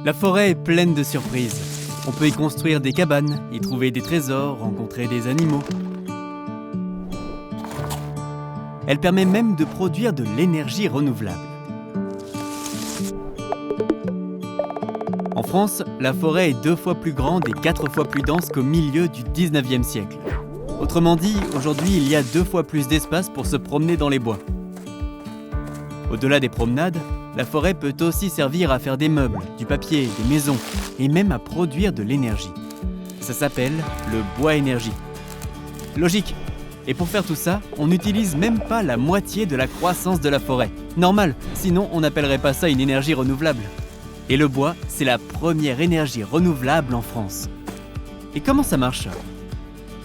La forêt est pleine de surprises. On peut y construire des cabanes, y trouver des trésors, rencontrer des animaux. Elle permet même de produire de l'énergie renouvelable. En France, la forêt est 2 fois plus grande et 4 fois plus dense qu'au milieu du 19e siècle. Autrement dit, aujourd'hui, il y a 2 fois plus d'espace pour se promener dans les bois. Au-delà des promenades, la forêt peut aussi servir à faire des meubles, du papier, des maisons et même à produire de l'énergie. Ça s'appelle le bois-énergie. Logique. Et pour faire tout ça, on n'utilise même pas la moitié de la croissance de la forêt. Normal, sinon on n'appellerait pas ça une énergie renouvelable. Et le bois, c'est la première énergie renouvelable en France. Et comment ça marche ?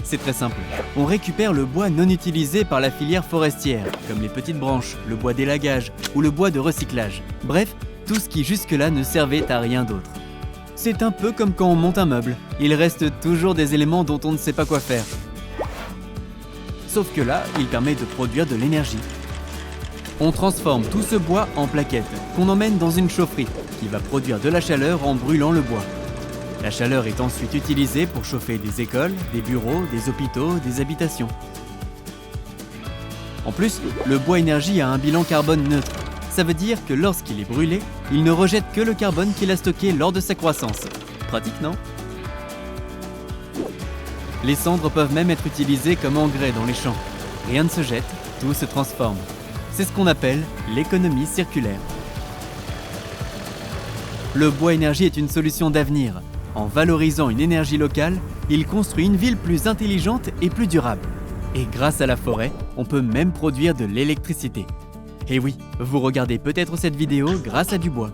C'est très simple. On récupère le bois non utilisé par la filière forestière, comme les petites branches, le bois d'élagage ou le bois de recyclage. Bref, tout ce qui jusque-là ne servait à rien d'autre. C'est un peu comme quand on monte un meuble. Il reste toujours des éléments dont on ne sait pas quoi faire. Sauf que là, il permet de produire de l'énergie. On transforme tout ce bois en plaquettes, qu'on emmène dans une chaufferie, qui va produire de la chaleur en brûlant le bois. La chaleur est ensuite utilisée pour chauffer des écoles, des bureaux, des hôpitaux, des habitations. En plus, le bois-énergie a un bilan carbone neutre. Ça veut dire que lorsqu'il est brûlé, il ne rejette que le carbone qu'il a stocké lors de sa croissance. Pratique, non ? Les cendres peuvent même être utilisées comme engrais dans les champs. Rien ne se jette, tout se transforme. C'est ce qu'on appelle l'économie circulaire. Le bois-énergie est une solution d'avenir. En valorisant une énergie locale, il construit une ville plus intelligente et plus durable. Et grâce à la forêt, on peut même produire de l'électricité. Et oui, vous regardez peut-être cette vidéo grâce à du bois.